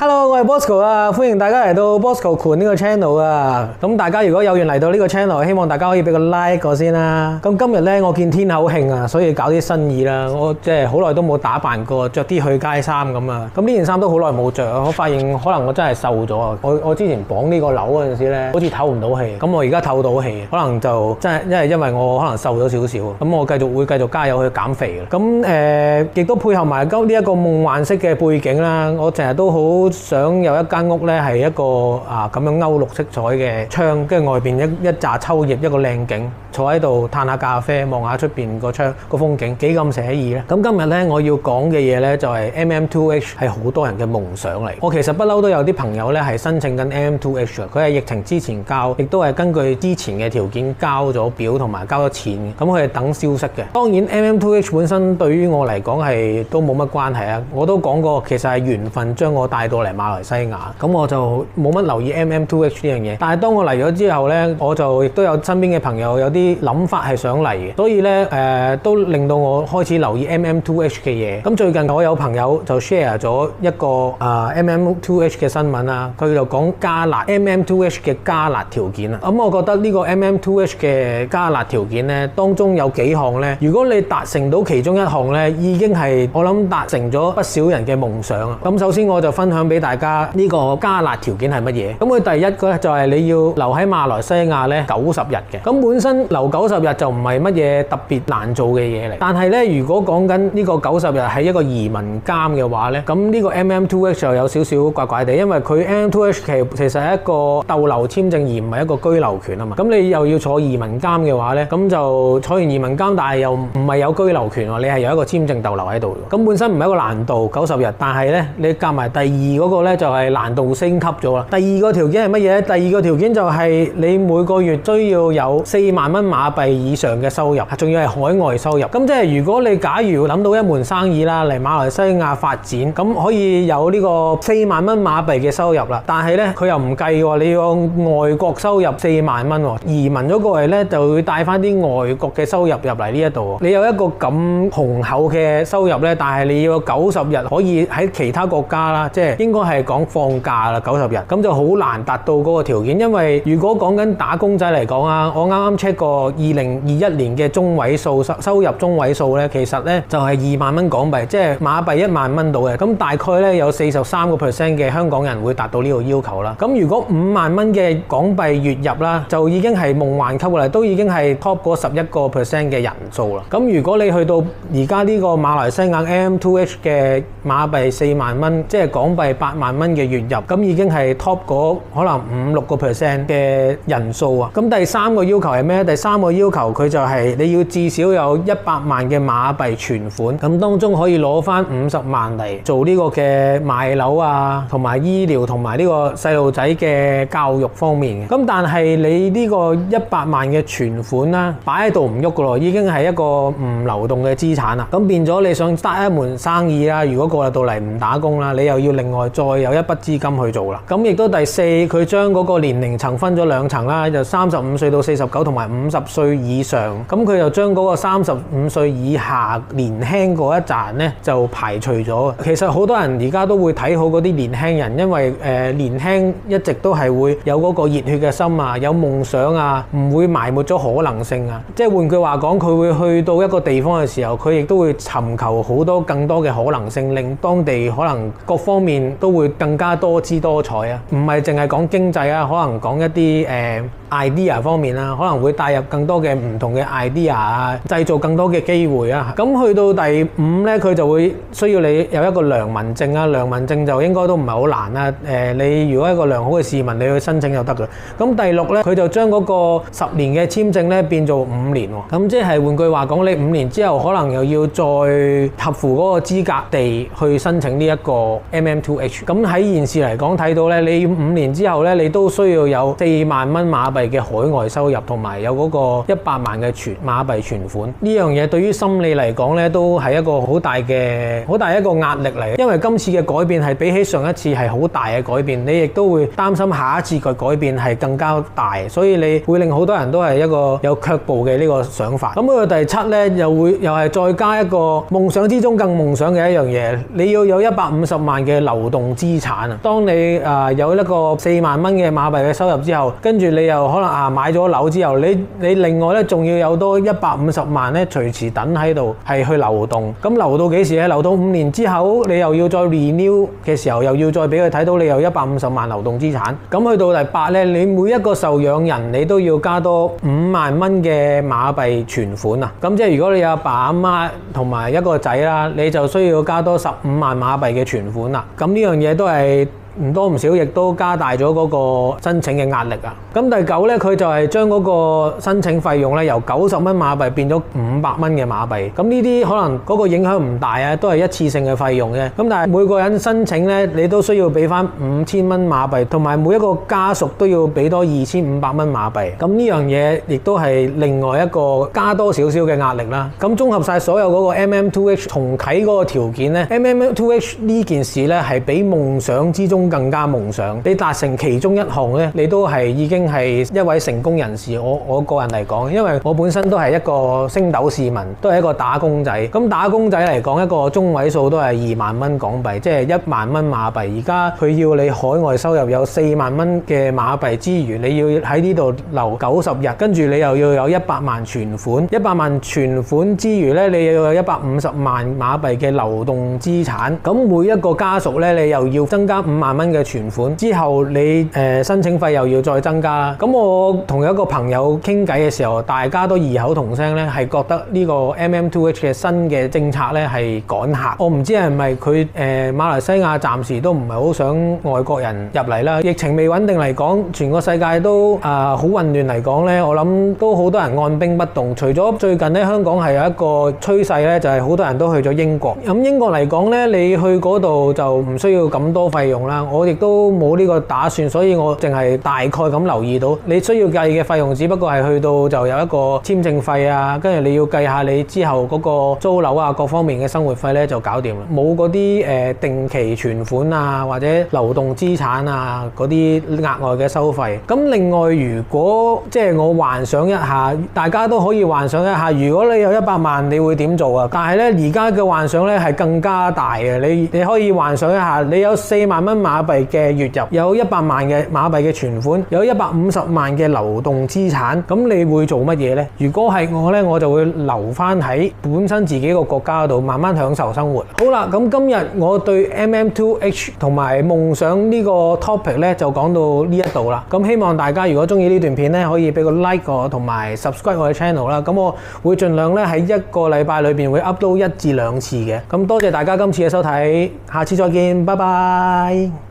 Hello， 我係 Bosco 啊，歡迎大家嚟到 Bosco 盤呢個 channel 啊。咁大家如果有緣嚟到呢個 channel， 希望大家可以俾個 like 我先啦。咁今日咧，我見天口慶啊，所以搞啲新意啦。我即係好耐都冇打扮過，着啲去街衫咁啊。咁呢件衫都好耐冇着啊。我發現可能我真係瘦咗啊。我之前綁呢個鈕嗰陣時咧，好似透唔到氣。咁我而家透到氣，可能就真係因為我可能瘦咗少少。咁我會繼續加油去減肥嘅。咁亦都配合埋呢一個夢幻式嘅背景啦。我成日都好想有一間屋咧，係一個咁樣歐陸色彩嘅窗，跟住外邊一紮秋葉，一個靚景，坐喺度嘆下咖啡，望下出邊個窗個風景，幾咁寫意咧。咁今日咧我要講嘅嘢咧就係 MM2H 係好多人嘅夢想嚟。我其實不嬲都有啲朋友咧係申請緊 MM2H 嘅，佢係疫情之前交，亦都係根據之前嘅條件交咗表同埋交咗錢，咁佢係等消息嘅。當然 MM2H 本身對於我嚟講係都冇乜關係啊。我都講過其實係緣分將我帶到嚟馬來西亞，咁我就冇乜留意 MM2H 呢樣嘢。但係當我嚟咗之後呢，我就亦都有身邊嘅朋友有啲諗法係想嚟嘅，所以呢，都令到我開始留意 MM2H 嘅嘢。咁最近我有朋友就 share 咗一個MM2H 嘅新聞啊，佢就講加辣 MM2H 嘅加辣條件啊。咁我覺得呢個 MM2H 嘅加辣條件呢，當中有幾項呢，如果你達成到其中一項呢，已經係我諗達成咗不少人嘅夢想啊。咁首先我就分享俾大家呢個加辣條件係乜嘢。咁佢第一個就係你要留喺馬來西亞咧90日嘅。咁本身留90日就唔係乜嘢特別難做嘅嘢嚟。但係咧，如果講緊呢個90日係一個移民監嘅話咧，咁呢個 MM2H 就有少少怪怪地，因為佢 MM2H 其實係一個逗留簽證而唔係一個居留權啊嘛。咁你又要坐移民監嘅話咧，咁就坐完移民監，但係又唔係有居留權喎，你係有一個簽證逗留喺度。咁本身唔係一個難度90日，但係咧你夾埋第二嗰個咧就係難度升級咗啦。第二個條件係乜嘢咧？第二個條件就係你每個月需要有4萬蚊馬幣以上嘅收入，仲要係海外收入。咁即係如果你假如諗到一門生意啦，嚟馬來西亞發展，咁可以有呢個4萬蚊馬幣嘅收入啦。但係咧佢又唔計喎，你要外國收入4萬蚊喎，移民咗過嚟咧就會帶翻啲外國嘅收入入嚟呢一度。你有一個咁雄厚嘅收入咧，但係你要90日可以喺其他國家啦，即係應該係講放假啦90日，咁就好難達到嗰個條件。因為如果講緊打工仔嚟講啊，我啱啱 check 過2021年嘅中位數收入中位數咧，其實咧就係2萬蚊港幣，即係馬幣1萬蚊到嘅。咁大概咧有43% 嘅香港人會達到呢個要求啦。咁如果5萬蚊嘅港幣月入啦，就已經係夢幻級啦，都已經係 top 嗰11% 嘅人數啦。咁如果你去到而家呢個馬來西亞 MM2H 嘅馬幣4萬蚊，即係港幣8萬蚊嘅月入，咁已經係 top 嗰可能5-6% 嘅人數啊。咁第三個要求係咩？第三個要求佢就係你要至少有100萬嘅馬幣存款，咁當中可以攞翻50萬嚟做呢個嘅買樓啊，同埋醫療同埋呢個細路仔嘅教育方面嘅。咁但係你呢個100萬嘅存款啦，擺喺度唔喐噶咯，已經係一個唔流動嘅資產啦。咁變咗你想 start 一門生意啦，如果過到嚟唔打工啦，你又要另外再有一筆資金去做啦。咁亦都第四，佢將嗰個年齡層分咗2層啦，就35歲到49同埋50歲以上。咁佢就將嗰個35歲以下年輕嗰一紮咧就排除咗。其實好多人而家都會睇好嗰啲年輕人，因為年輕一直都係會有嗰個熱血嘅心啊，有夢想啊，唔會埋沒咗可能性啊。即係換句話講，佢會去到一個地方嘅時候，佢亦都會尋求好多更多嘅可能性，令當地可能各方面都會更加多姿多彩啊。唔係淨係講經濟啊，可能講一啲idea 方面啊，可能會帶入更多嘅唔同嘅 idea 啊，製造更多嘅機會啊。咁去到第5咧，佢就會需要你有一個良民證啊。良民證就應該都唔係好難啦。你如果一個良好嘅市民，你去申請就得㗎。咁第6咧，佢就將嗰個10年嘅簽證咧變做5年喎。咁即係換句話講，你5年之後可能又要再合乎嗰個資格地去申請呢一個 MM2H。咁喺現時嚟講睇到咧，你5年之後咧，你都需要有4萬蚊馬幣嘅海外收入，同埋有嗰個100萬嘅馬幣存款。呢樣嘢對於心理嚟講咧，都係一個好大一個壓力嚟。因為今次嘅改變係比起上一次係好大嘅改變，你亦都會擔心下一次嘅改變係更加大，所以你會令好多人都係一個有卻步嘅呢個想法。咁去到第7咧，又係再加一個夢想之中更夢想嘅一樣嘢，你要有150萬嘅流流動資產啊。當你有一個4萬蚊嘅馬幣嘅收入之後，跟住你又可能買咗樓之後，你另外咧仲要有多150萬咧隨時等喺度係去流動。咁流到幾時咧？流到5年之後，你又要再 renew 嘅時候，又要再俾佢睇到你有150萬流動資產。咁去到第8咧，你每一個受養人你都要加多5萬蚊嘅馬幣存款啊。咁即係如果你有阿爸阿媽同埋一個仔啦，你就需要加多15萬馬幣嘅存款啦。咁呢樣嘢都係唔多唔少，亦都加大咗嗰個申請嘅壓力啊。咁第9咧，佢就係將嗰個申請費用咧由90蚊馬幣變咗500蚊嘅馬幣。咁呢啲可能嗰個影響唔大啊，都係一次性嘅費用嘅。咁但係每個人申請咧，你都需要俾翻5000蚊馬幣，同埋每一個家屬都要俾多2500蚊馬幣。咁呢樣嘢亦都係另外一個加多少少嘅壓力啦。咁綜合晒所有嗰個 MM2H 重啟嗰個條件咧，MM2H 呢件事咧係比夢想之中更加夢想。你達成其中一項咧，你都係已經係一位成功人士。我個人嚟講，因為我本身都係一個星斗市民，都係一個打工仔。咁打工仔嚟講，一個中位數都係2萬蚊港幣，即係1萬蚊馬幣。而家佢要你海外收入有4萬蚊嘅馬幣之餘，你要喺呢度留90日，跟住你又要有100萬存款。100萬存款之餘咧，你又要有150萬馬幣嘅流動資產。咁每一個家屬咧，你又要增加5萬蚊嘅存款，之後你申請費又要再增加啦。咁我同一個朋友傾偈嘅時候，大家都異口同聲咧，係覺得呢個 MM2H 嘅新嘅政策咧係趕客。我唔知係咪佢馬來西亞暫時都唔係好想外國人入嚟啦。疫情未穩定嚟講，全個世界都好混亂嚟講咧，我諗都好多人按兵不動。除咗最近咧，香港係有一個趨勢咧，就係好多人都去咗英國。咁英國嚟講咧，你去嗰度就唔需要咁多費用啦。我亦都冇呢個打算，所以我淨係大概咁留意到，你需要計嘅費用只不過係去到就有一個簽證費啊，跟住你要計下你之後嗰個租樓啊各方面嘅生活費咧就搞掂啦。冇嗰啲定期存款啊或者流動資產啊嗰啲額外嘅收費。咁另外如果即係我幻想一下，大家都可以幻想一下，如果你有100萬，你會點做啊？但係咧而家嘅幻想咧係更加大嘅。你可以幻想一下，你有4萬蚊馬幣嘅月入，有100萬嘅馬幣嘅存款，有150萬嘅流動資產，咁你會做乜嘢呢？如果係我呢，我就會留翻喺本身自己個國家度，慢慢享受生活。好啦，咁今日我對 MM2H 同埋夢想呢個 topic 呢就講到呢一度啦。咁希望大家如果中意呢段片呢，可以俾個 like 我，同埋 subscribe 我嘅 channel 啦。咁我會盡量呢喺一個禮拜裏邊會 upload 1至2次嘅。咁多謝大家今次嘅收睇，下次再見，拜拜。